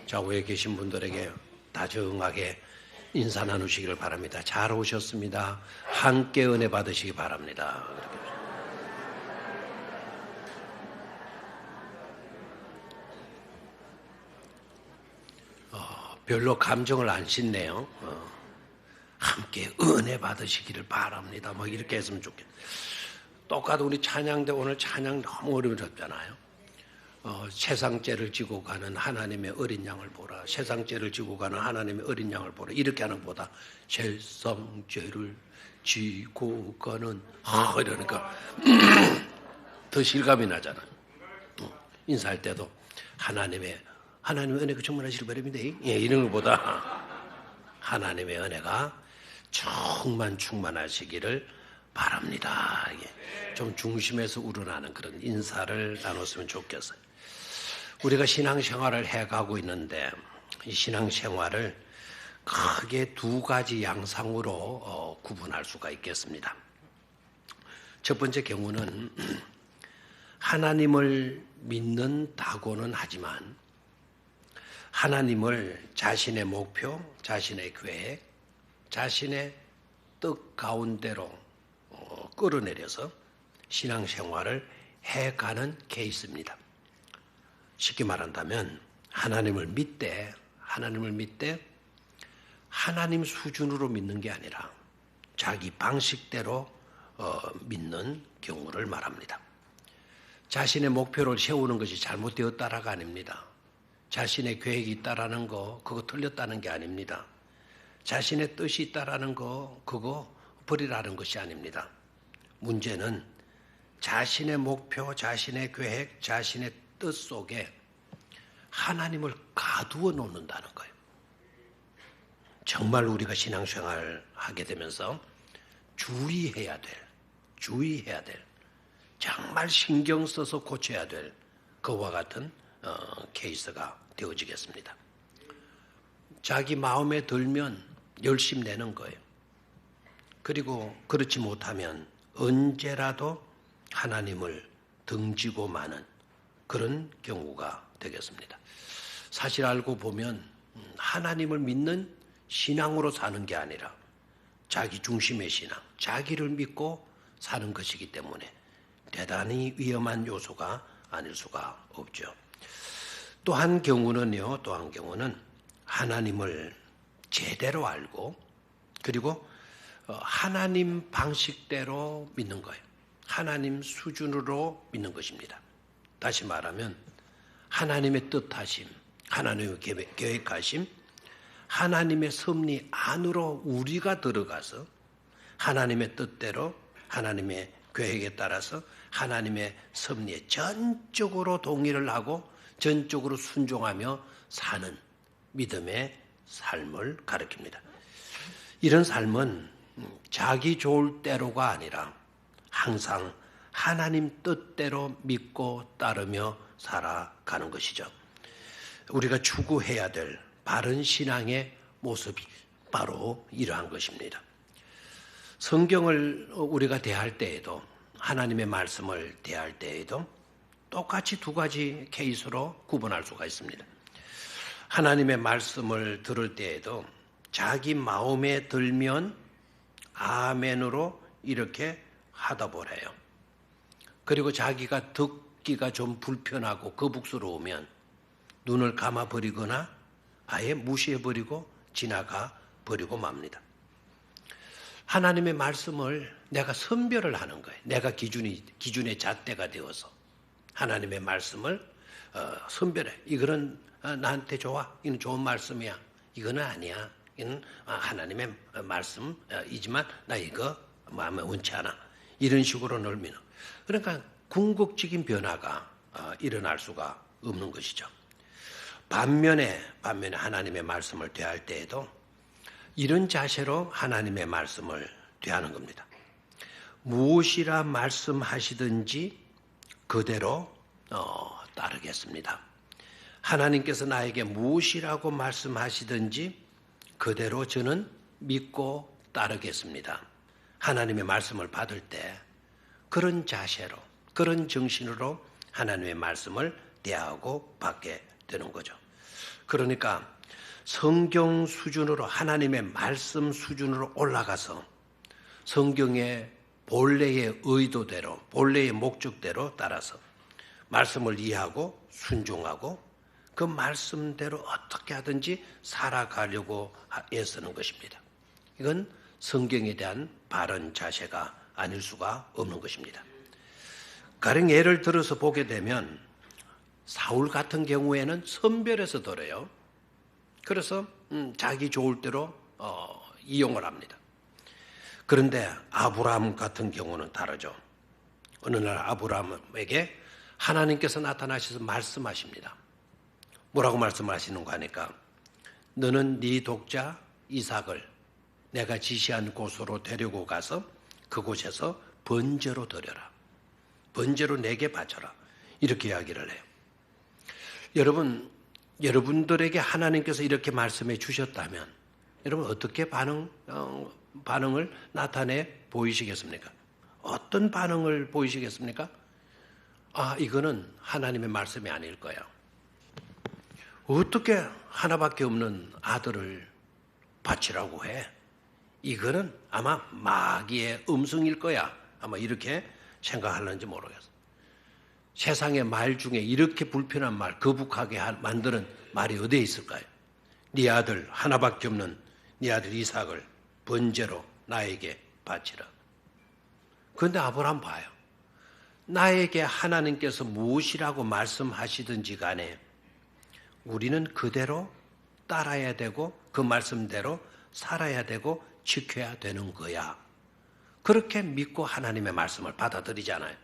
좌우에 계신 분들에게 다정하게 인사 나누시기를 바랍니다. 잘 오셨습니다. 함께 은혜 받으시기 바랍니다. 별로 감정을 안 싣네요. 함께 은혜 받으시기를 바랍니다. 뭐 이렇게 했으면 좋겠어요. 똑같은 우리 찬양대 오늘 찬양 너무 어렵잖아요. 세상죄를 지고 가는 하나님의 어린 양을 보라. 세상죄를 지고 가는 하나님의 어린 양을 보라. 이렇게 하는 것보다 세상죄를 지고 가는 이러니까 더 실감이 나잖아요. 인사할 때도 하나님의 은혜가 충만하시길 바랍니다. 이런 것보다 하나님의 은혜가 충만하시기를 바랍니다. 좀 중심에서 우러나는 그런 인사를 나눴으면 좋겠어요. 우리가 신앙생활을 해가고 있는데 이 신앙생활을 크게 두 가지 양상으로 구분할 수가 있겠습니다. 첫 번째 경우는 하나님을 믿는다고는 하지만 하나님을 자신의 목표, 자신의 계획, 자신의 뜻 가운데로 끌어내려서 신앙생활을 해가는 케이스입니다. 쉽게 말한다면 하나님을 믿되 하나님 수준으로 믿는 게 아니라 자기 방식대로 믿는 경우를 말합니다. 자신의 목표를 세우는 것이 잘못되었다라가 아닙니다. 자신의 계획이 있다라는 거 그거 틀렸다는 게 아닙니다. 자신의 뜻이 있다라는 거 그거 버리라는 것이 아닙니다. 문제는 자신의 목표, 자신의 계획, 자신의 뜻 속에 하나님을 가두어 놓는다는 거예요. 정말 우리가 신앙생활을 하게 되면서 주의해야 될 정말 신경 써서 고쳐야 될 그와 같은 케이스가 되어지겠습니다. 자기 마음에 들면 열심히 내는 거예요. 그리고 그렇지 못하면 언제라도 하나님을 등지고 마는 그런 경우가 되겠습니다. 사실 알고 보면 하나님을 믿는 신앙으로 사는 게 아니라 자기 중심의 신앙, 자기를 믿고 사는 것이기 때문에 대단히 위험한 요소가 아닐 수가 없죠. 또 한 경우는 하나님을 제대로 알고 그리고 하나님 방식대로 믿는 거예요. 하나님 수준으로 믿는 것입니다. 다시 말하면 하나님의 뜻하심, 하나님의 계획하심, 하나님의 섭리 안으로 우리가 들어가서 하나님의 뜻대로 하나님의 계획에 따라서 하나님의 섭리에 전적으로 동의를 하고 전적으로 순종하며 사는 믿음의 삶을 가리킵니다. 이런 삶은 자기 좋을 대로가 아니라 항상 하나님 뜻대로 믿고 따르며 살아가는 것이죠. 우리가 추구해야 될 바른 신앙의 모습이 바로 이러한 것입니다. 성경을 우리가 대할 때에도 하나님의 말씀을 대할 때에도 똑같이 두 가지 케이스로 구분할 수가 있습니다. 하나님의 말씀을 들을 때에도 자기 마음에 들면 아멘으로 이렇게 하다 보래요. 그리고 자기가 듣기가 좀 불편하고 거북스러우면 눈을 감아버리거나 아예 무시해버리고 지나가 버리고 맙니다. 하나님의 말씀을 내가 선별을 하는 거예요. 내가 기준의 잣대가 되어서 하나님의 말씀을 선별해. 이거는 나한테 좋아. 이건 좋은 말씀이야. 이거는 아니야. 이건 하나님의 말씀이지만 나 이거 마음에 옳지 않아. 이런 식으로 넓히는. 그러니까 궁극적인 변화가 일어날 수가 없는 것이죠. 반면에 하나님의 말씀을 대할 때에도 이런 자세로 하나님의 말씀을 대하는 겁니다. 무엇이라 말씀하시든지 그대로 따르겠습니다. 하나님께서 나에게 무엇이라고 말씀하시든지 그대로 저는 믿고 따르겠습니다. 하나님의 말씀을 받을 때 그런 자세로, 그런 정신으로 하나님의 말씀을 대하고 받게 되는 거죠. 그러니까 성경 수준으로 하나님의 말씀 수준으로 올라가서 성경의 본래의 의도대로 본래의 목적대로 따라서 말씀을 이해하고 순종하고 그 말씀대로 어떻게 하든지 살아가려고 애쓰는 것입니다. 이건 성경에 대한 바른 자세가 아닐 수가 없는 것입니다. 가령 예를 들어서 보게 되면 사울 같은 경우에는 선별해서 들어요. 그래서 자기 좋을 대로 이용을 합니다. 그런데 아브라함 같은 경우는 다르죠. 어느 날 아브라함에게 하나님께서 나타나셔서 말씀하십니다. 뭐라고 말씀하시는가 하니까 너는 네 독자 이삭을 내가 지시한 곳으로 데리고 가서 그곳에서 번제로 드려라. 번제로 내게 바쳐라. 이렇게 이야기를 해요. 여러분들에게 하나님께서 이렇게 말씀해 주셨다면 여러분 어떻게 반응을 나타내 보이시겠습니까? 어떤 반응을 보이시겠습니까? 이거는 하나님의 말씀이 아닐 거야. 어떻게 하나밖에 없는 아들을 바치라고 해? 이거는 아마 마귀의 음성일 거야. 아마 이렇게 생각하는지 모르겠어. 세상의 말 중에 이렇게 불편한 말, 거북하게 만드는 말이 어디에 있을까요? 네 아들 하나밖에 없는 네 아들 이삭을 번제로 나에게 바치라. 그런데 아브라함 봐요. 나에게 하나님께서 무엇이라고 말씀하시든지 간에 우리는 그대로 따라야 되고 그 말씀대로 살아야 되고 지켜야 되는 거야. 그렇게 믿고 하나님의 말씀을 받아들이잖아요.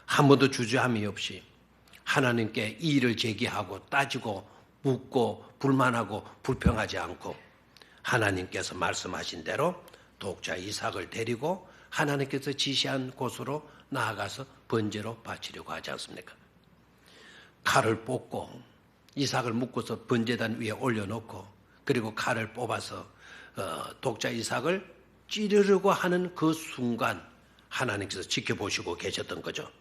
한 번도 주저함이 없이 하나님께 이의를 제기하고 따지고 묻고 불만하고 불평하지 않고 하나님께서 말씀하신 대로 독자 이삭을 데리고 하나님께서 지시한 곳으로 나아가서 번제로 바치려고 하지 않습니까? 칼을 뽑고 이삭을 묶어서 번제단 위에 올려놓고 그리고 칼을 뽑아서 독자 이삭을 찌르려고 하는 그 순간 하나님께서 지켜보시고 계셨던 거죠.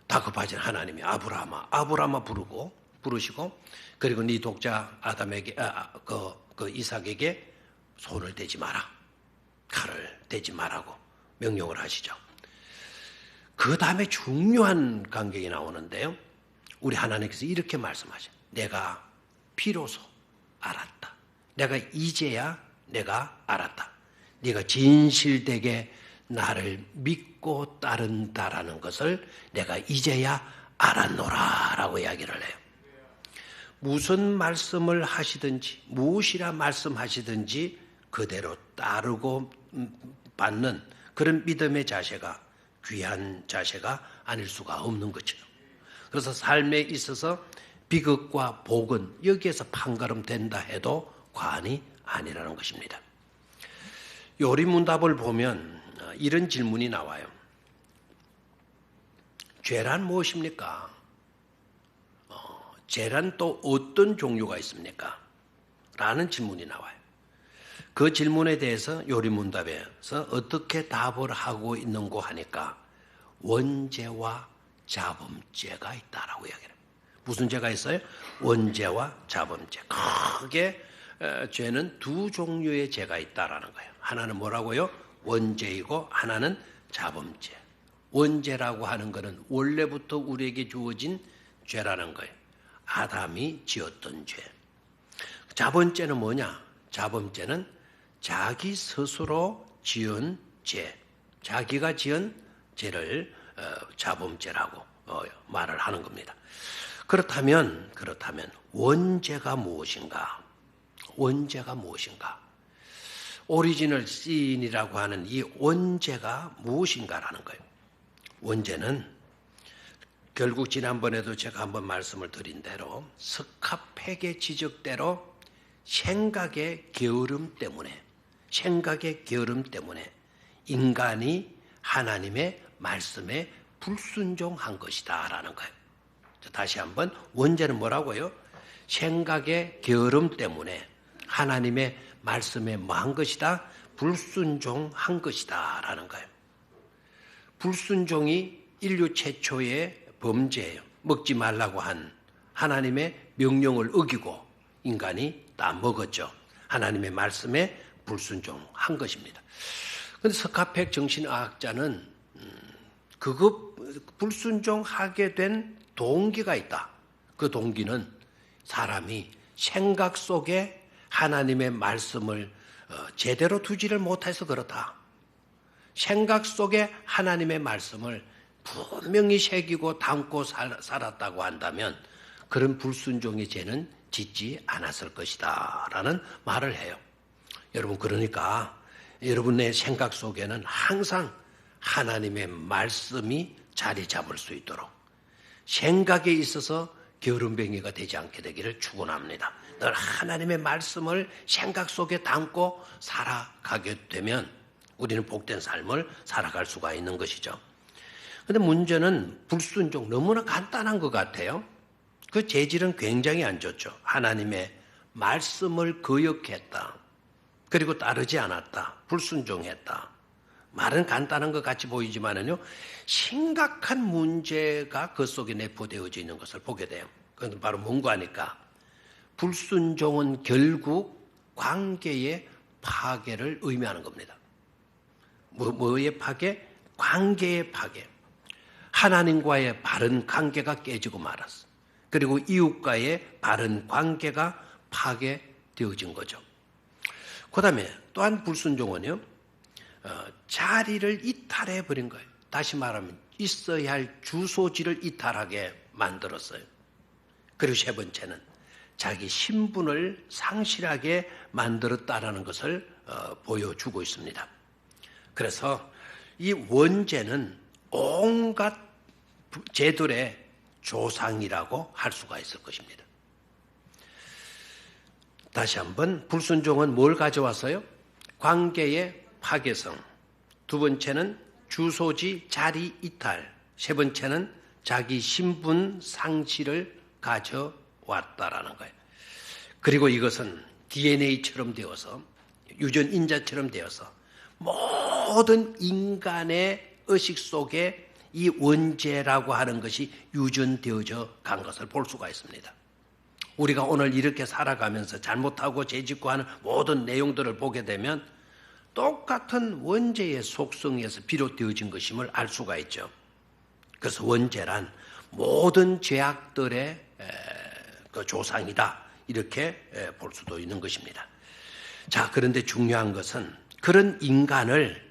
다급하신 하나님이 아브라함아 부르시고 그리고 네 독자 아담에게 그 이삭에게 손을 대지 마라. 칼을 대지 마라고 명령을 하시죠. 그 다음에 중요한 간격이 나오는데요. 우리 하나님께서 이렇게 말씀하셔요. 내가 비로소 알았다. 내가 이제야 내가 알았다. 네가 진실되게 나를 믿고 따른다라는 것을 내가 이제야 알았노라라고 이야기를 해요. 무슨 말씀을 하시든지 무엇이라 말씀하시든지 그대로 따르고 받는 그런 믿음의 자세가 귀한 자세가 아닐 수가 없는 거죠. 그래서 삶에 있어서 비극과 복은 여기에서 판가름된다 해도 과언이 아니라는 것입니다. 요리문답을 보면 이런 질문이 나와요. 죄란 무엇입니까? 죄란 또 어떤 종류가 있습니까? 라는 질문이 나와요. 그 질문에 대해서 요리문답에서 어떻게 답을 하고 있는고 하니까 원죄와 자범죄가 있다라고 이야기해요. 무슨 죄가 있어요? 원죄와 자범죄. 크게 죄는 두 종류의 죄가 있다라는 거예요. 하나는 뭐라고요? 원죄이고 하나는 자범죄. 원죄라고 하는 것은 원래부터 우리에게 주어진 죄라는 거예요. 아담이 지었던 죄. 자범죄는 뭐냐? 자범죄는 자기 스스로 지은 죄. 자기가 지은 죄를 자범죄라고 말을 하는 겁니다. 그렇다면 원죄가 무엇인가? 원죄가 무엇인가? 오리지널 신이라고 하는 이 원죄가 무엇인가라는 거예요. 원죄는 결국 지난번에도 제가 한번 말씀을 드린 대로 스카펙의 지적대로 생각의 게으름 때문에 인간이 하나님의 말씀에 불순종한 것이다라는 거예요. 다시 한번 원죄는 뭐라고요? 생각의 게으름 때문에 하나님의 말씀에 뭐한 것이다? 불순종한 것이다라는 거예요. 불순종이 인류 최초의 범죄예요. 먹지 말라고 한 하나님의 명령을 어기고 인간이 따먹었죠. 하나님의 말씀에 불순종한 것입니다. 그런데 스카펙 정신의학자는 그거 불순종하게 된 동기가 있다. 그 동기는 사람이 생각 속에 하나님의 말씀을 제대로 두지를 못해서 그렇다. 생각 속에 하나님의 말씀을 분명히 새기고 담고 살았다고 한다면 그런 불순종의 죄는 짓지 않았을 것이다 라는 말을 해요. 여러분, 그러니까 여러분의 생각 속에는 항상 하나님의 말씀이 자리 잡을 수 있도록 생각에 있어서 게으름뱅이가 되지 않게 되기를 축원합니다. 늘 하나님의 말씀을 생각 속에 담고 살아가게 되면 우리는 복된 삶을 살아갈 수가 있는 것이죠. 그런데 문제는 불순종, 너무나 간단한 것 같아요. 그 재질은 굉장히 안 좋죠. 하나님의 말씀을 거역했다. 그리고 따르지 않았다. 불순종했다. 말은 간단한 것 같이 보이지만은요, 심각한 문제가 그 속에 내포되어져 있는 것을 보게 돼요. 그건 바로 뭔가 하니까 불순종은 결국 관계의 파괴를 의미하는 겁니다. 뭐의 파괴? 관계의 파괴. 하나님과의 바른 관계가 깨지고 말았어. 그리고 이웃과의 바른 관계가 파괴되어진 거죠. 그 다음에 또한 불순종은요, 자리를 이탈해버린 거예요. 다시 말하면 있어야 할 주소지를 이탈하게 만들었어요. 그리고 세 번째는 자기 신분을 상실하게 만들었다라는 것을 보여주고 있습니다. 그래서 이 원죄는 온갖 죄들의 조상이라고 할 수가 있을 것입니다. 다시 한번, 불순종은 뭘 가져왔어요? 관계의 파괴성. 두 번째는 주소지 자리 이탈. 세 번째는 자기 신분 상실을 가져왔다라는 거예요. 그리고 이것은 DNA처럼 되어서, 유전 인자처럼 되어서 모든 인간의 의식 속에 이 원죄라고 하는 것이 유전되어져 간 것을 볼 수가 있습니다. 우리가 오늘 이렇게 살아가면서 잘못하고 죄짓고 하는 모든 내용들을 보게 되면 똑같은 원죄의 속성에서 비롯되어진 것임을 알 수가 있죠. 그래서 원죄란 모든 죄악들의 그 조상이다, 이렇게 볼 수도 있는 것입니다. 자, 그런데 중요한 것은 그런 인간을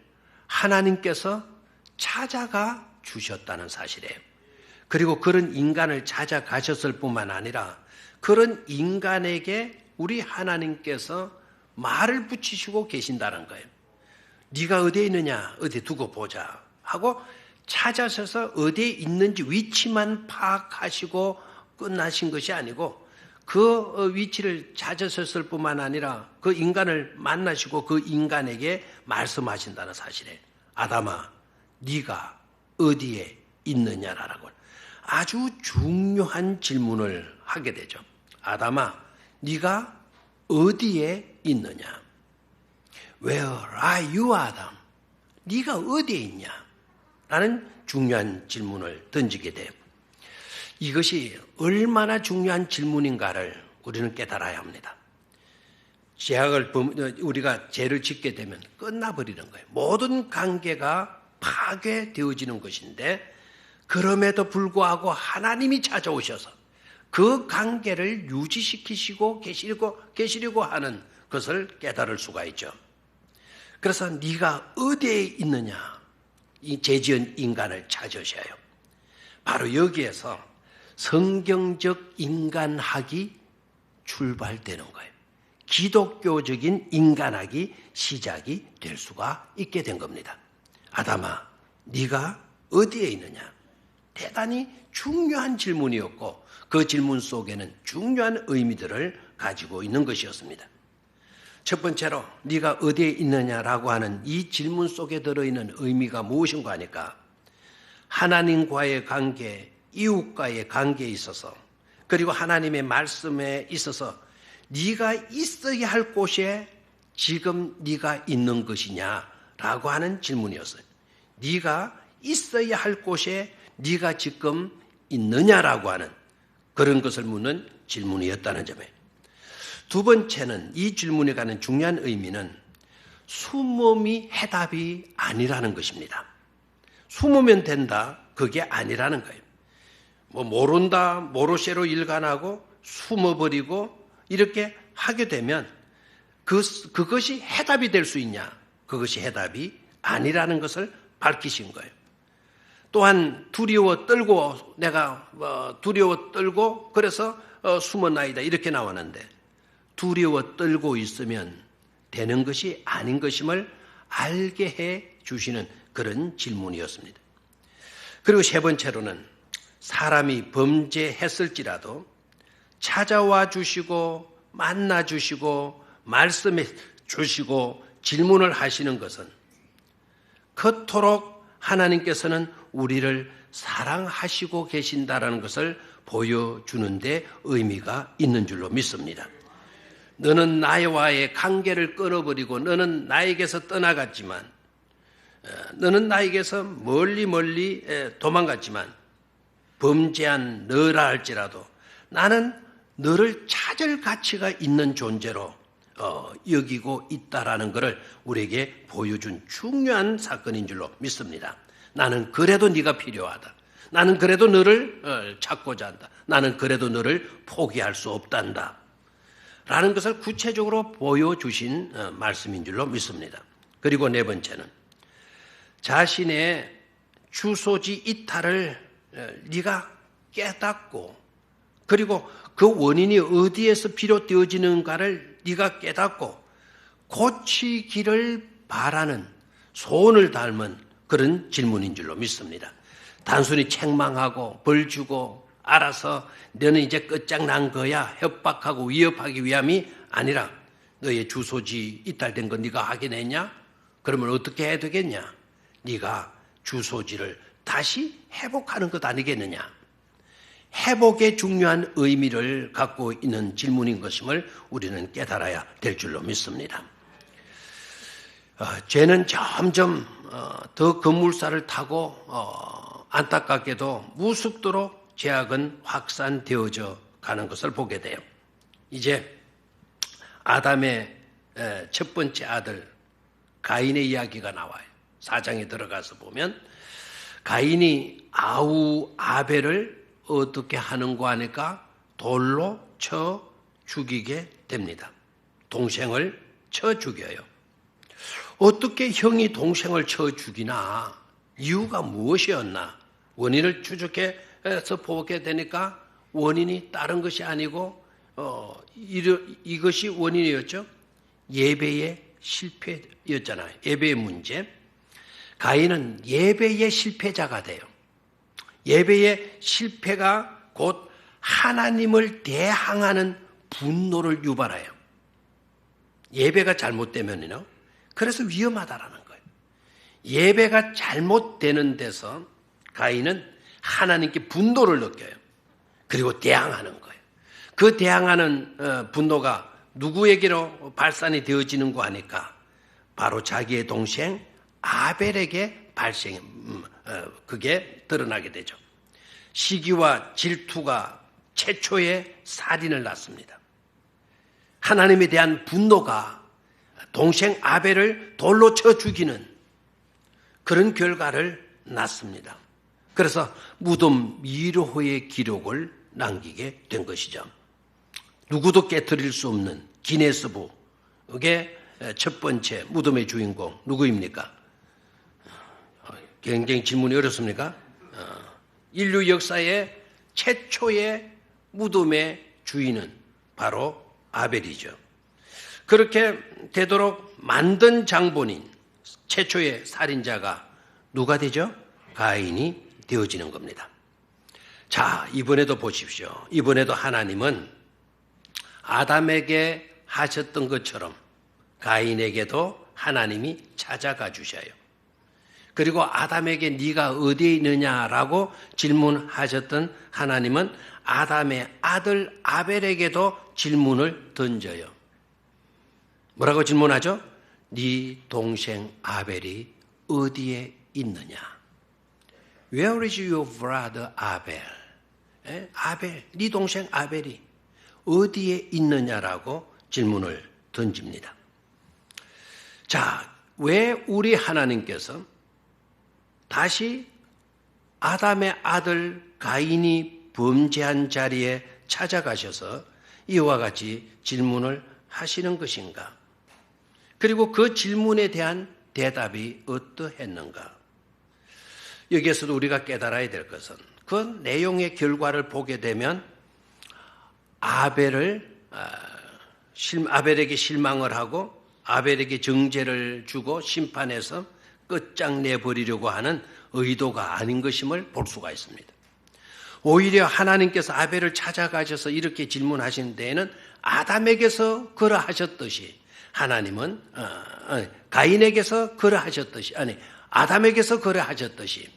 하나님께서 찾아가 주셨다는 사실이에요. 그리고 그런 인간을 찾아가셨을 뿐만 아니라 그런 인간에게 우리 하나님께서 말을 붙이시고 계신다는 거예요. 네가 어디에 있느냐, 어디 두고 보자 하고 찾아서서 어디에 있는지 위치만 파악하시고 끝나신 것이 아니고 그 위치를 찾으셨을 뿐만 아니라 그 인간을 만나시고 그 인간에게 말씀하신다는 사실이에요. 아담아, 네가 어디에 있느냐라고 아주 중요한 질문을 하게 되죠. 아담아, 네가 어디에 있느냐? Where are you, 아담? 네가 어디에 있냐? 라는 중요한 질문을 던지게 돼요. 이것이 얼마나 중요한 질문인가를 우리는 깨달아야 합니다. 우리가 죄를 짓게 되면 끝나버리는 거예요. 모든 관계가 파괴되어지는 것인데 그럼에도 불구하고 하나님이 찾아오셔서 그 관계를 유지시키시고 계시려고 하는 것을 깨달을 수가 있죠. 그래서 네가 어디에 있느냐, 이 죄지은 인간을 찾으셔야 해요. 바로 여기에서 성경적 인간학이 출발되는 거예요. 기독교적인 인간학이 시작이 될 수가 있게 된 겁니다. 아담아, 네가 어디에 있느냐? 대단히 중요한 질문이었고 그 질문 속에는 중요한 의미들을 가지고 있는 것이었습니다. 첫 번째로 네가 어디에 있느냐라고 하는 이 질문 속에 들어있는 의미가 무엇인가 하니까 하나님과의 관계, 이웃과의 관계에 있어서 그리고 하나님의 말씀에 있어서 네가 있어야 할 곳에 지금 네가 있는 것이냐라고 하는 질문이었어요. 네가 있어야 할 곳에 네가 지금 있느냐라고 하는 그런 것을 묻는 질문이었다는 점에 두 번째는 이 질문에 가는 중요한 의미는 숨음이 해답이 아니라는 것입니다. 숨으면 된다, 그게 아니라는 거예요. 모른다, 모로쉐로 일관하고 숨어버리고 이렇게 하게 되면 그것이 해답이 될 수 있냐? 그것이 해답이 아니라는 것을 밝히신 거예요. 또한 두려워 떨고 내가 두려워 떨고 그래서 숨어나이다 이렇게 나오는데 두려워 떨고 있으면 되는 것이 아닌 것임을 알게 해 주시는 그런 질문이었습니다. 그리고 세 번째로는 사람이 범죄했을지라도 찾아와 주시고 만나 주시고 말씀해 주시고 질문을 하시는 것은 그토록 하나님께서는 우리를 사랑하시고 계신다라는 것을 보여주는 데 의미가 있는 줄로 믿습니다. 너는 나와의 관계를 끊어버리고 너는 나에게서 떠나갔지만 너는 나에게서 멀리 도망갔지만 범죄한 너라 할지라도 나는 너를 찾을 가치가 있는 존재로 여기고 있다라는 것을 우리에게 보여준 중요한 사건인 줄로 믿습니다. 나는 그래도 네가 필요하다. 나는 그래도 너를 찾고자 한다. 나는 그래도 너를 포기할 수 없단다. 라는 것을 구체적으로 보여주신 말씀인 줄로 믿습니다. 그리고 네 번째는 자신의 주소지 이탈을 네가 깨닫고 그리고 그 원인이 어디에서 비롯되어지는가를 네가 깨닫고 고치기를 바라는 소원을 닮은 그런 질문인 줄로 믿습니다. 단순히 책망하고 벌 주고 알아서 너는 이제 끝장난 거야 협박하고 위협하기 위함이 아니라 너의 주소지 이탈된 거 네가 확인했냐? 그러면 어떻게 해야 되겠냐? 네가 주소지를 다시 회복하는 것 아니겠느냐? 회복의 중요한 의미를 갖고 있는 질문인 것임을 우리는 깨달아야 될 줄로 믿습니다. 죄는 점점 더 급물살을 타고 안타깝게도 무섭도록 죄악은 확산되어져 가는 것을 보게 돼요. 이제 아담의 첫 번째 아들 가인의 이야기가 나와요. 4장에 들어가서 보면 가인이 아우 아벨을 어떻게 하는가 하니까 돌로 쳐 죽이게 됩니다. 동생을 쳐 죽여요. 어떻게 형이 동생을 쳐 죽이나? 이유가 무엇이었나? 원인을 추적해서 보게 되니까 원인이 다른 것이 아니고 이것이 원인이었죠. 예배의 실패였잖아요. 예배의 문제. 가인은 예배의 실패자가 돼요. 예배의 실패가 곧 하나님을 대항하는 분노를 유발해요. 예배가 잘못되면요. 그래서 위험하다라는 거예요. 예배가 잘못되는 데서 가인은 하나님께 분노를 느껴요. 그리고 대항하는 거예요. 그 대항하는 분노가 누구에게로 발산이 되어지는 거 아니까 바로 자기의 동생 아벨에게 그게 드러나게 되죠. 시기와 질투가 최초의 살인을 낳습니다. 하나님에 대한 분노가 동생 아벨을 돌로 쳐 죽이는 그런 결과를 낳습니다. 그래서 무덤 미로의 기록을 남기게 된 것이죠. 누구도 깨뜨릴 수 없는 기네스북, 그게 첫 번째 무덤의 주인공 누구입니까? 굉장히 질문이 어렵습니까? 인류 역사의 최초의 무덤의 주인은 바로 아벨이죠. 그렇게 되도록 만든 장본인 최초의 살인자가 누가 되죠? 가인이 되어지는 겁니다. 자, 이번에도 보십시오. 이번에도 하나님은 아담에게 하셨던 것처럼 가인에게도 하나님이 찾아가 주셔요. 그리고 아담에게 네가 어디에 있느냐라고 질문하셨던 하나님은 아담의 아들 아벨에게도 질문을 던져요. 뭐라고 질문하죠? 네 동생 아벨이 어디에 있느냐? Where is your brother Abel? 아벨, 네 동생 아벨이 어디에 있느냐라고 질문을 던집니다. 자, 왜 우리 하나님께서 다시 아담의 아들 가인이 범죄한 자리에 찾아가셔서 이와 같이 질문을 하시는 것인가? 그리고 그 질문에 대한 대답이 어떠했는가? 여기에서도 우리가 깨달아야 될 것은 그 내용의 결과를 보게 되면 아벨에게 실망을 하고 아벨에게 정죄를 주고 심판해서 끝장내버리려고 하는 의도가 아닌 것임을 볼 수가 있습니다. 오히려 하나님께서 아벨을 찾아가셔서 이렇게 질문하신 데에는 아담에게서 그러하셨듯이 하나님은 가인에게서 그러하셨듯이 아담에게서 그러하셨듯이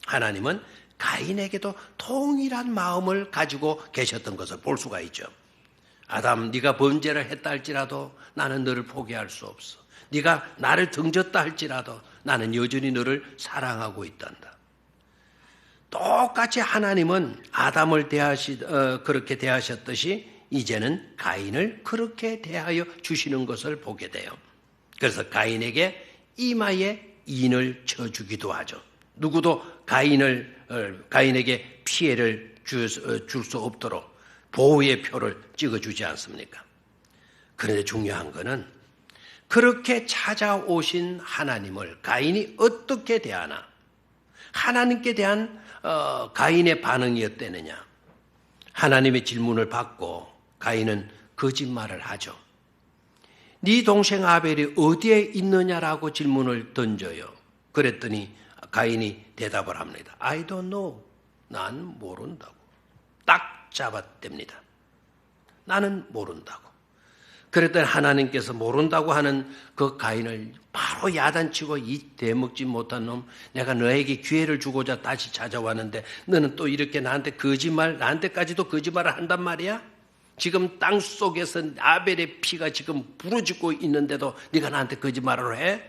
하나님은 가인에게도 동일한 마음을 가지고 계셨던 것을 볼 수가 있죠. 아담, 네가 범죄를 했다 할지라도 나는 너를 포기할 수 없어. 네가 나를 등졌다 할지라도 나는 여전히 너를 사랑하고 있단다. 똑같이 하나님은 아담을 그렇게 대하셨듯이 이제는 가인을 그렇게 대하여 주시는 것을 보게 돼요. 그래서 가인에게 이마에 인을 쳐주기도 하죠. 누구도 가인에게 피해를 줄 수 없도록 보호의 표를 찍어주지 않습니까? 그런데 중요한 것은 그렇게 찾아오신 하나님을 가인이 어떻게 대하나? 하나님께 대한 가인의 반응이 어땠느냐? 하나님의 질문을 받고 가인은 거짓말을 하죠. 네 동생 아벨이 어디에 있느냐라고 질문을 던져요. 그랬더니 가인이 대답을 합니다. I don't know. 난 모른다고. 딱 잡아댑니다. 나는 모른다고. 그랬더니 하나님께서 모른다고 하는 그 가인을 바로 야단치고 이 대먹지 못한 놈, 내가 너에게 기회를 주고자 다시 찾아왔는데 너는 또 이렇게 나한테까지도 거짓말을 한단 말이야? 지금 땅 속에서 아벨의 피가 지금 부러지고 있는데도 네가 나한테 거짓말을 해?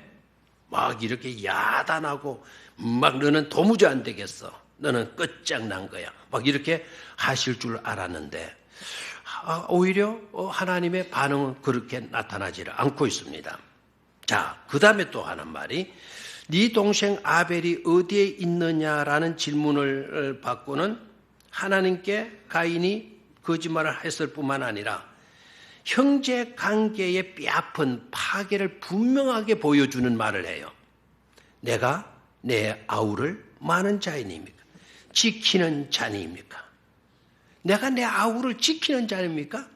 막 이렇게 야단하고 막 너는 도무지 안 되겠어. 너는 끝장난 거야. 막 이렇게 하실 줄 알았는데 오히려 하나님의 반응은 그렇게 나타나지를 않고 있습니다. 자, 그 다음에 또 하는 말이 네 동생 아벨이 어디에 있느냐라는 질문을 받고는 하나님께 가인이 거짓말을 했을 뿐만 아니라 형제 관계의 뼈아픈 파괴를 분명하게 보여주는 말을 해요. 내가 내 아우를 많은 자인입니까? 지키는 자니입니까? 내가 내 아우를 지키는 자입니까?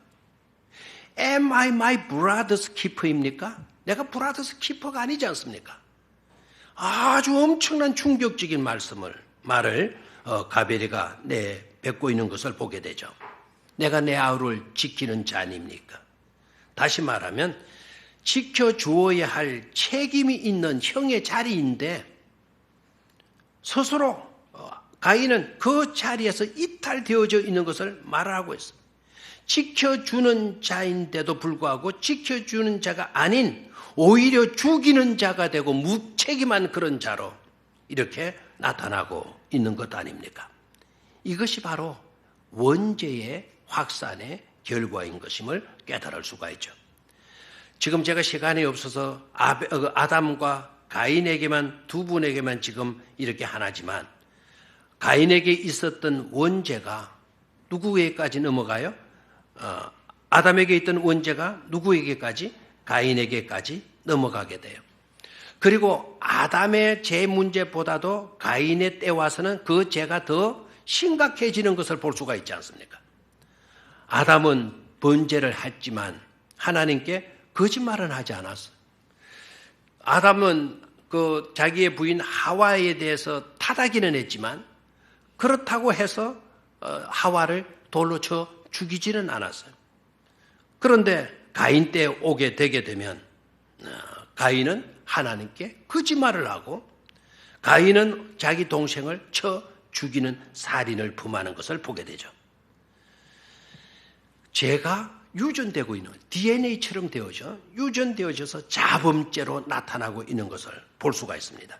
Am I my brother's keeper입니까? 내가 brother's keeper가 아니지 않습니까? 아주 엄청난 충격적인 말을 가벨이가 뱉고 있는 것을 보게 되죠. 내가 내 아우를 지키는 자니입니까? 다시 말하면 지켜주어야 할 책임이 있는 형의 자리인데 스스로 가인은 그 자리에서 이탈되어져 있는 것을 말하고 있습니다. 지켜주는 자인데도 불구하고 지켜주는 자가 아닌 오히려 죽이는 자가 되고 무책임한 그런 자로 이렇게 나타나고 있는 것 아닙니까? 이것이 바로 원죄의 확산의 결과인 것임을 깨달을 수가 있죠. 지금 제가 시간이 없어서 아담과 가인에게만 두 분에게만 지금 이렇게 하나지만 가인에게 있었던 원죄가 누구에게까지 넘어가요? 아담에게 있던 원죄가 누구에게까지? 가인에게까지 넘어가게 돼요. 그리고 아담의 죄 문제보다도 가인의 때 와서는 그 죄가 더 심각해지는 것을 볼 수가 있지 않습니까? 아담은 번제를 했지만 하나님께 거짓말은 하지 않았어요. 아담은 그 자기의 부인 하와에 대해서 타닥이는 했지만 그렇다고 해서 하와를 돌로 쳐 죽이지는 않았어요. 그런데 가인 때 오게 되게 되면 가인은 하나님께 거짓말을 하고 가인은 자기 동생을 쳐 죽이는 살인을 범하는 것을 보게 되죠. 죄가 유전되고 있는 DNA처럼 유전되어져서 자범죄로 나타나고 있는 것을 볼 수가 있습니다.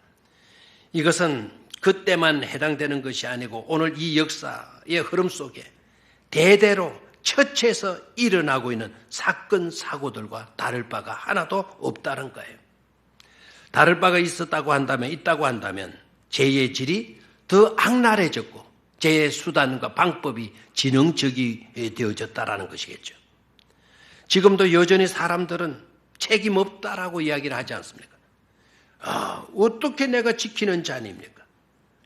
이것은 그때만 해당되는 것이 아니고 오늘 이 역사의 흐름 속에 대대로 처체에서 일어나고 있는 사건, 사고들과 다를 바가 하나도 없다는 거예요. 다를 바가 있다고 한다면 죄의 질이 더 악랄해졌고 죄의 수단과 방법이 지능적이 되어졌다라는 것이겠죠. 지금도 여전히 사람들은 책임 없다라고 이야기를 하지 않습니까? 어떻게 내가 지키는 자입니까?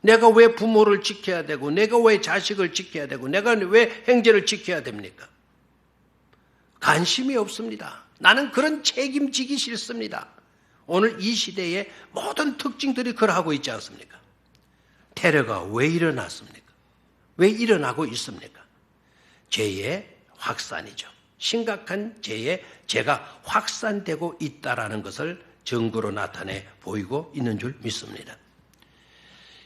내가 왜 부모를 지켜야 되고 내가 왜 자식을 지켜야 되고 내가 왜 형제를 지켜야 됩니까? 관심이 없습니다. 나는 그런 책임지기 싫습니다. 오늘 이 시대의 모든 특징들이 그러하고 있지 않습니까? 테러가 왜 일어났습니까? 왜 일어나고 있습니까? 죄의 확산이죠. 심각한 죄가 확산되고 있다라는 것을 증거로 나타내 보이고 있는 줄 믿습니다.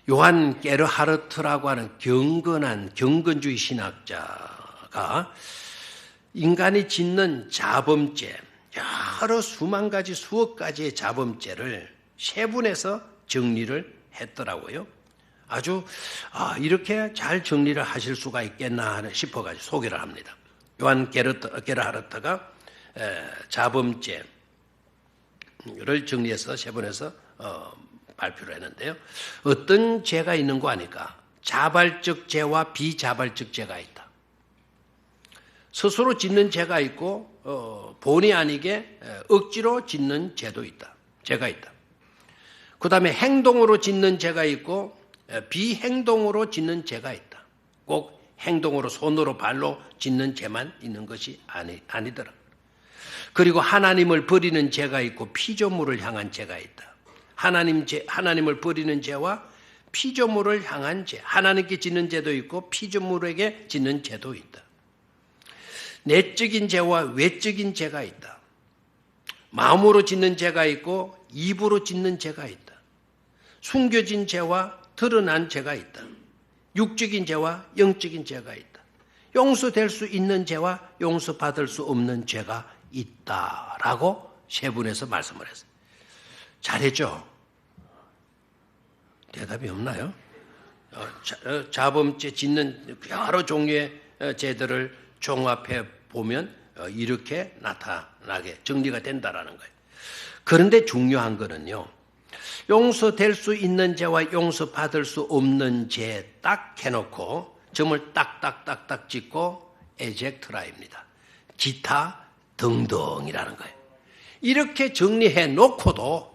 요한 게르하르트라고 하는 경건주의 신학자가 인간이 짓는 자범죄, 여러 수만 가지, 수억 가지의 자범죄를 세분해서 정리를 했더라고요. 아주 이렇게 잘 정리를 하실 수가 있겠나 싶어가지고 소개를 합니다. 요한 게르하르트가 자범죄를 정리해서 세분해서 발표를 했는데요. 어떤 죄가 있는 거 아니까? 자발적 죄와 비자발적 죄가 있다. 스스로 짓는 죄가 있고 본의 아니게 억지로 짓는 죄가 있다. 그 다음에 행동으로 짓는 죄가 있고 비행동으로 짓는 죄가 있다. 꼭 행동으로 손으로 발로 짓는 죄만 있는 것이 아니더라. 그리고 하나님을 버리는 죄가 있고 피조물을 향한 죄가 있다. 하나님을 버리는 죄와 피조물을 향한 죄, 하나님께 짓는 죄도 있고 피조물에게 짓는 죄도 있다. 내적인 죄와 외적인 죄가 있다. 마음으로 짓는 죄가 있고 입으로 짓는 죄가 있다. 숨겨진 죄와 드러난 죄가 있다. 육적인 죄와 영적인 죄가 있다. 용서될 수 있는 죄와 용서받을 수 없는 죄가 있다라고 세분해서 말씀을 했어요. 잘했죠? 대답이 없나요? 자범죄 짓는 여러 종류의 죄들을 종합해 보면 이렇게 나타나게 정리가 된다라는 거예요. 그런데 중요한 거는요. 용서될 수 있는 죄와 용서받을 수 없는 죄 딱 해놓고 점을 딱딱딱딱 찍고 에젝트라입니다. 기타 등등이라는 거예요. 이렇게 정리해 놓고도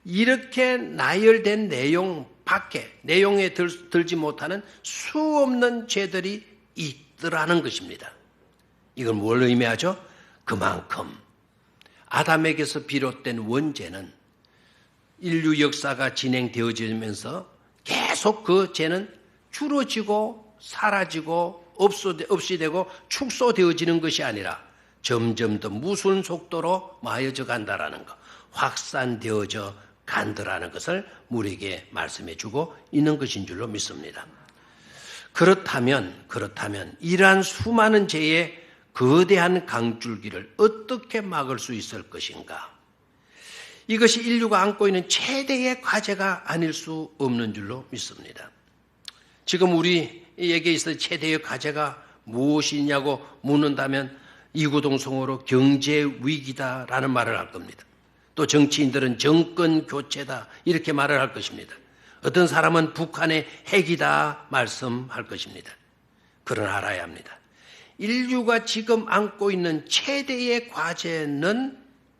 이렇게 나열된 내용 밖에 내용에 들지 못하는 수없는 죄들이 있더라는 것입니다. 이건 뭘 의미하죠? 그만큼 아담에게서 비롯된 원죄는 인류 역사가 진행되어지면서 계속 그 죄는 줄어지고 사라지고 없이 되고 축소되어지는 것이 아니라 점점 더 무서운 속도로 마여져 간다라는 것, 확산되어져 간다라는 것을 우리에게 말씀해 주고 있는 것인 줄로 믿습니다. 그렇다면 이러한 수많은 죄의 거대한 강줄기를 어떻게 막을 수 있을 것인가? 이것이 인류가 안고 있는 최대의 과제가 아닐 수 없는 줄로 믿습니다. 지금 우리에게 있어 최대의 과제가 무엇이냐고 묻는다면 이구동성으로 경제 위기다라는 말을 할 겁니다. 또 정치인들은 정권 교체다 이렇게 말을 할 것입니다. 어떤 사람은 북한의 핵이다 말씀할 것입니다. 그러나 알아야 합니다. 인류가 지금 안고 있는 최대의 과제는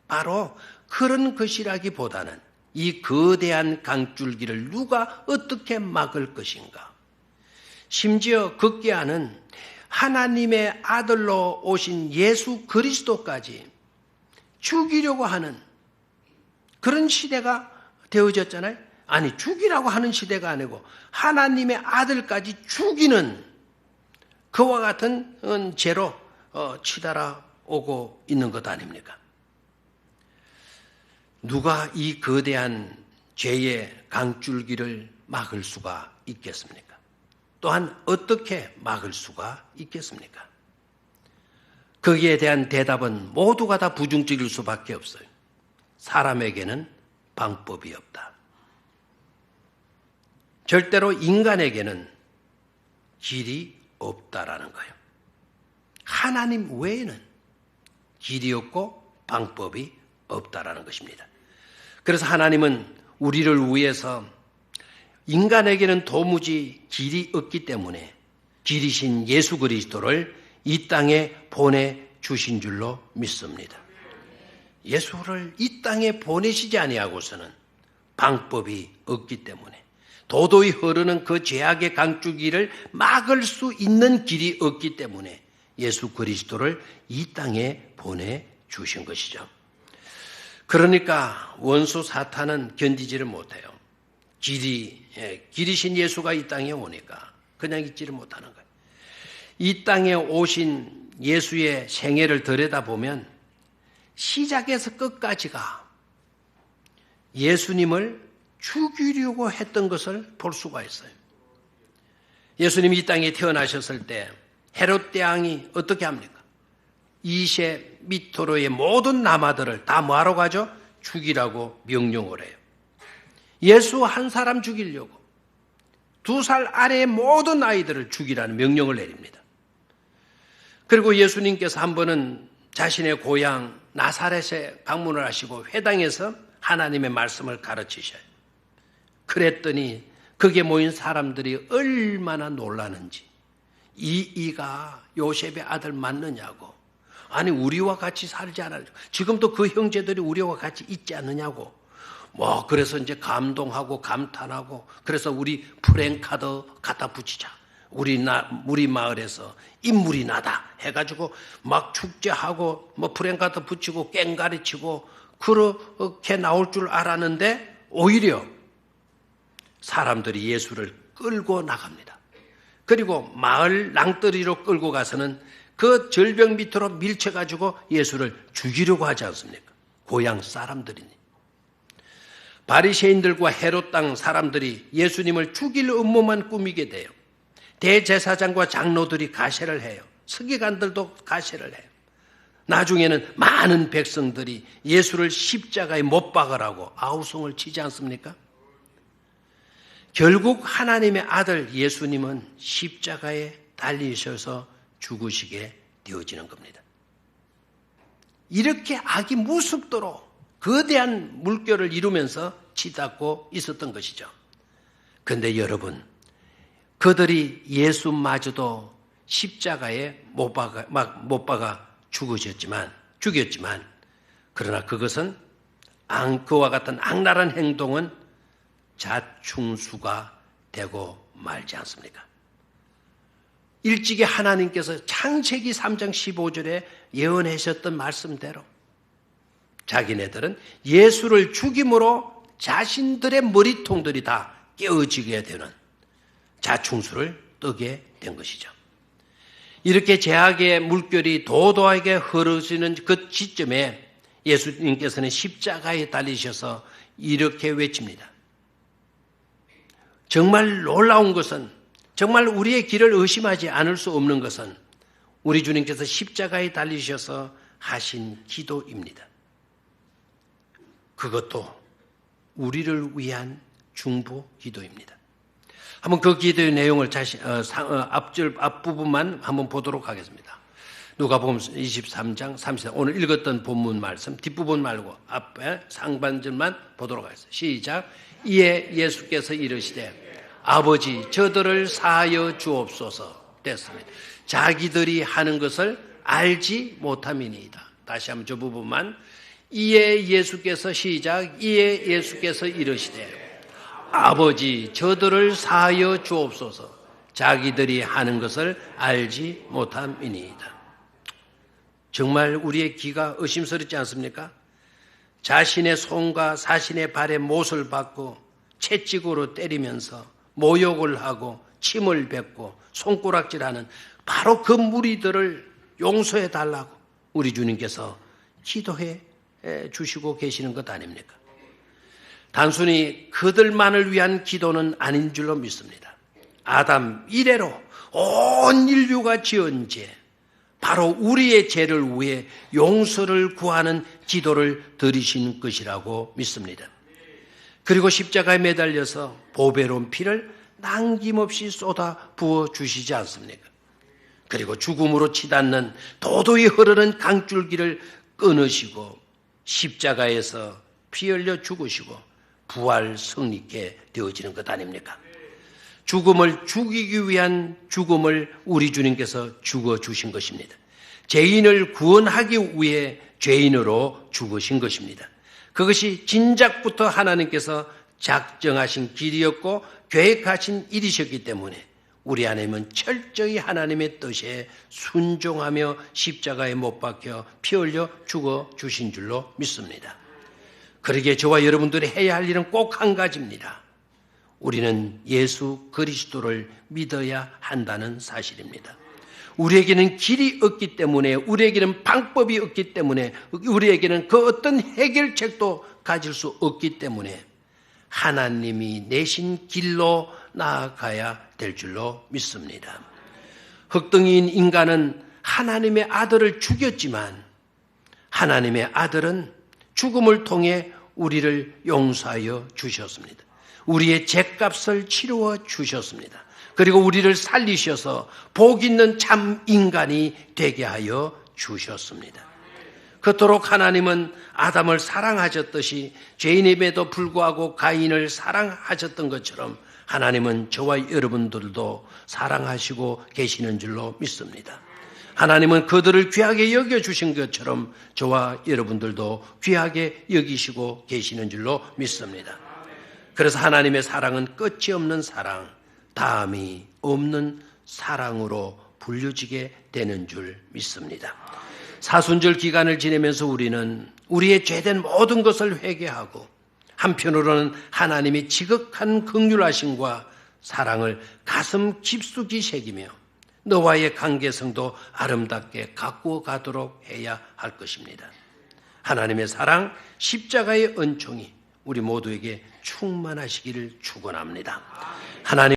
바로 그런 것이라기보다는 이 거대한 강줄기를 누가 어떻게 막을 것인가. 심지어 극기야는 하나님의 아들로 오신 예수 그리스도까지 죽이려고 하는 그런 시대가 되어졌잖아요. 아니 죽이라고 하는 시대가 아니고 하나님의 아들까지 죽이는 그와 같은 죄로 치달아 오고 있는 것 아닙니까? 누가 이 거대한 죄의 강줄기를 막을 수가 있겠습니까? 또한 어떻게 막을 수가 있겠습니까? 거기에 대한 대답은 모두가 다 부정적일 수밖에 없어요. 사람에게는 방법이 없다. 절대로 인간에게는 길이 없다라는 거예요. 하나님 외에는 길이 없고 방법이 없다라는 것입니다. 그래서 하나님은 우리를 위해서 인간에게는 도무지 길이 없기 때문에 길이신 예수 그리스도를 이 땅에 보내주신 줄로 믿습니다. 예수를 이 땅에 보내시지 아니하고서는 방법이 없기 때문에 도도히 흐르는 그 죄악의 강줄기를 막을 수 있는 길이 없기 때문에 예수 그리스도를 이 땅에 보내주신 것이죠. 그러니까 원수 사탄은 견디지를 못해요. 길이신 예수가 이 땅에 오니까 그냥 있지를 못하는 거예요. 이 땅에 오신 예수의 생애를 들여다보면 시작에서 끝까지가 예수님을 죽이려고 했던 것을 볼 수가 있어요. 예수님이 이 땅에 태어나셨을 때 헤롯 대왕이 어떻게 합니까? 20m로의 모든 남아들을 다 뭐하러 가죠? 죽이라고 명령을 해요. 예수 한 사람 죽이려고 2살 아래의 모든 아이들을 죽이라는 명령을 내립니다. 그리고 예수님께서 한 번은 자신의 고향 나사렛에 방문을 하시고 회당에서 하나님의 말씀을 가르치셔요. 그랬더니 거기에 모인 사람들이 얼마나 놀라는지, 이가 요셉의 아들 맞느냐고, 아니 우리와 같이 살지 않아요. 지금도 그 형제들이 우리와 같이 있지 않느냐고. 그래서 이제 감동하고 감탄하고, 그래서 우리 프랭카드 갖다 붙이자. 우리 마을에서 인물이 나다 해가지고 막 축제하고 프랭카드 붙이고 깽가리 치고 그렇게 나올 줄 알았는데 오히려 사람들이 예수를 끌고 나갑니다. 그리고 마을 낭떠리로 끌고 가서는 그 절벽 밑으로 밀쳐가지고 예수를 죽이려고 하지 않습니까? 고향 사람들이니. 바리새인들과 헤롯 땅 사람들이 예수님을 죽일 음모만 꾸미게 돼요. 대제사장과 장로들이 가세를 해요. 서기관들도 가세를 해요. 나중에는 많은 백성들이 예수를 십자가에 못 박으라고 아우성을 치지 않습니까? 결국 하나님의 아들 예수님은 십자가에 달리셔서 죽으시게 되어지는 겁니다. 이렇게 악이 무섭도록 거대한 물결을 이루면서 치닫고 있었던 것이죠. 그런데 여러분, 그들이 예수마저도 십자가에 못 박아 죽였지만 그러나 그것은 그와 같은 악랄한 행동은 자충수가 되고 말지 않습니까? 일찍이 하나님께서 창세기 3장 15절에 예언하셨던 말씀대로 자기네들은 예수를 죽임으로 자신들의 머리통들이 다 깨어지게 되는 자충수를 뜨게 된 것이죠. 이렇게 죄악의 물결이 도도하게 흐르시는 그 시점에 예수님께서는 십자가에 달리셔서 이렇게 외칩니다. 정말 놀라운 것은, 정말 우리의 길을 의심하지 않을 수 없는 것은 우리 주님께서 십자가에 달리셔서 하신 기도입니다. 그것도 우리를 위한 중보 기도입니다. 한번 그 기도의 내용을 앞부분만 한번 보도록 하겠습니다. 누가복음 23장 34, 오늘 읽었던 본문 말씀 뒷부분 말고 앞에 상반절만 보도록 하겠습니다. 시작. 이에 예수께서 이르시되 아버지 저들을 사하여 주옵소서 됐습니다. 자기들이 하는 것을 알지 못함이니이다. 다시 한번 저 부분만. 이에 예수께서 시작. 이에 예수께서 이르시되 아버지 저들을 사하여 주옵소서. 자기들이 하는 것을 알지 못함이니이다. 정말 우리의 귀가 의심스럽지 않습니까? 자신의 손과 자신의 발에 못을 박고 채찍으로 때리면서 모욕을 하고 침을 뱉고 손가락질하는 바로 그 무리들을 용서해 달라고 우리 주님께서 기도해 주시고 계시는 것 아닙니까? 단순히 그들만을 위한 기도는 아닌 줄로 믿습니다. 아담 이래로 온 인류가 지은 죄, 바로 우리의 죄를 위해 용서를 구하는 기도를 드리신 것이라고 믿습니다. 그리고 십자가에 매달려서 보배로운 피를 남김없이 쏟아 부어 주시지 않습니까? 그리고 죽음으로 치닫는 도도히 흐르는 강줄기를 끊으시고 십자가에서 피 흘려 죽으시고 부활 승리케 되어지는 것 아닙니까? 죽음을 죽이기 위한 죽음을 우리 주님께서 죽어주신 것입니다. 죄인을 구원하기 위해 죄인으로 죽으신 것입니다. 그것이 진작부터 하나님께서 작정하신 길이었고 계획하신 일이셨기 때문에 우리 하나님은 철저히 하나님의 뜻에 순종하며 십자가에 못 박혀 피 흘려 죽어주신 줄로 믿습니다. 그러기에 저와 여러분들이 해야 할 일은 꼭 한 가지입니다. 우리는 예수 그리스도를 믿어야 한다는 사실입니다. 우리에게는 길이 없기 때문에, 우리에게는 방법이 없기 때문에, 우리에게는 그 어떤 해결책도 가질 수 없기 때문에 하나님이 내신 길로 나아가야 될 줄로 믿습니다. 흑덩이인 인간은 하나님의 아들을 죽였지만 하나님의 아들은 죽음을 통해 우리를 용서하여 주셨습니다. 우리의 죗값을 치루어 주셨습니다. 그리고 우리를 살리셔서 복 있는 참 인간이 되게 하여 주셨습니다. 그토록 하나님은 아담을 사랑하셨듯이 죄인임에도 불구하고 가인을 사랑하셨던 것처럼 하나님은 저와 여러분들도 사랑하시고 계시는 줄로 믿습니다. 하나님은 그들을 귀하게 여겨주신 것처럼 저와 여러분들도 귀하게 여기시고 계시는 줄로 믿습니다. 그래서 하나님의 사랑은 끝이 없는 사랑, 다함이 없는 사랑으로 불려지게 되는 줄 믿습니다. 사순절 기간을 지내면서 우리는 우리의 죄된 모든 것을 회개하고 한편으로는 하나님의 지극한 긍휼하심과 사랑을 가슴 깊숙이 새기며 너와의 관계성도 아름답게 가꾸어 가도록 해야 할 것입니다. 하나님의 사랑, 십자가의 은총이 우리 모두에게 충만하시기를 축원합니다. 하나님